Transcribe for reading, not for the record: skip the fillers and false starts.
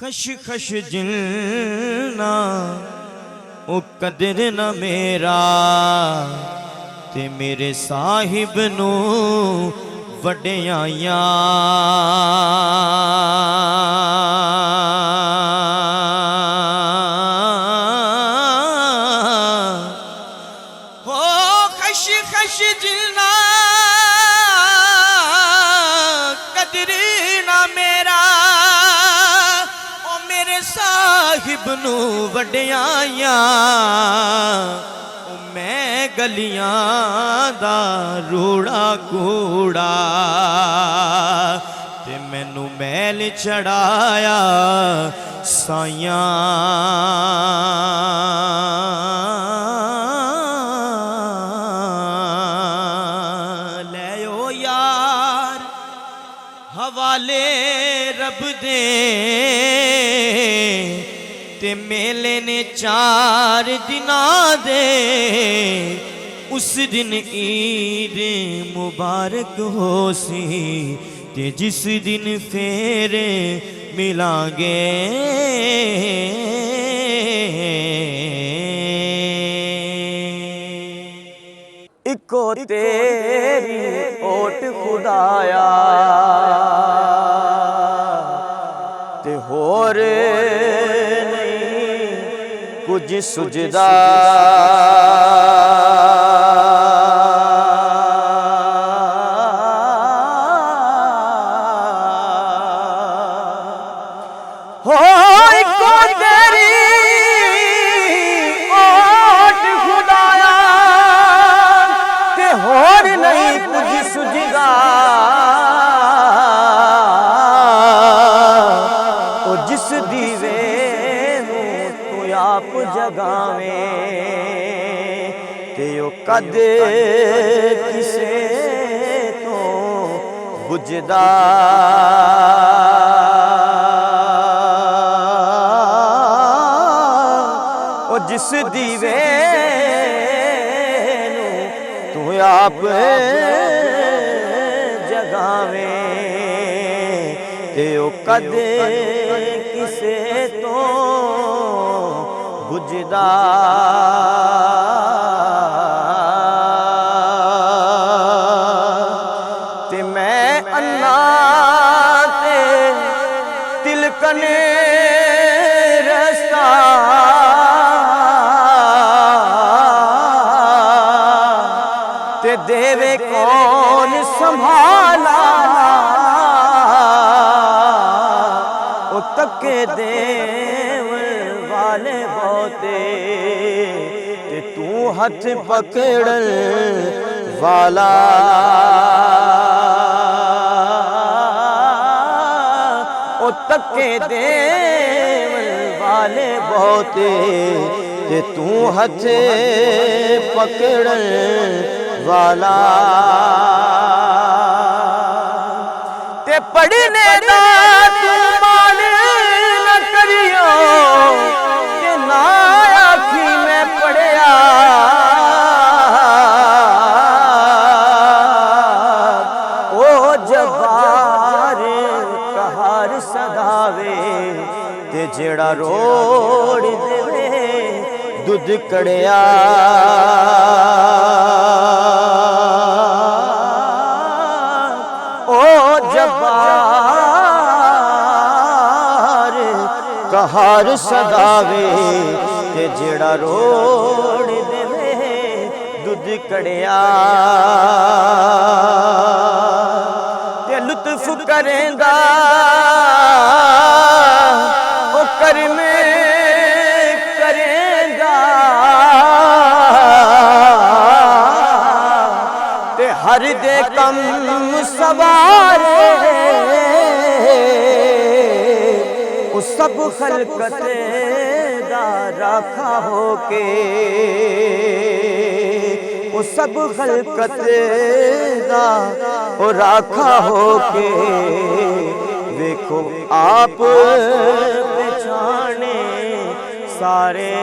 خش خش جلنا او قدر نہ میرا تے میرے صاحب نو وڈیائیاں ہو خش خش جلنا قدر نہ میرا او میرے صاحب نو وڈیائیاں میں گلیاں دا روڑا کوڑا تے مینوں میل چڑھایا سائیاں لے او یار حوالے رب دے تے میلے نے 4 دناں دے اس دن عید مبارک ہو سی تے جس دن پھر ملان گے اکو تیری اوٹ خدایا تے ہور کچھ سجدہ ہو اکو تیری اوٹ خدایا تے ہور نہیں کچھ سجدہ او جس دیوے آپ جگاویں تے او قد کسے تو بجدا او جس دیوے تو آپ جگاویں تے او قد کسے تو بجدا تے میں انا تے تلکن رستا تے دیوے کون سنبھالا او تکے والے بہتے تے تو ہاتھ پکڑن والا او تکے دیون والے بہتے تے تو ہاتھ پکڑن والا تے پڑھنے دا تو مال نہ کریو کہ نہ آکھی میں پڑھیا او جبار قہر صداوے تے جیڑا روڑ دے دودھ کڑیا او جبار قہر صداوے تے جیڑا روڑ دے دودھ کڑیا تے لطف کریں دا او کرم کریں گا تے ہر دے کم سوارے او سب خلقت دا راکھا ہو کے او سب خلقت دا او راکھا ہو کے دیکھو آپ پہچانے سارے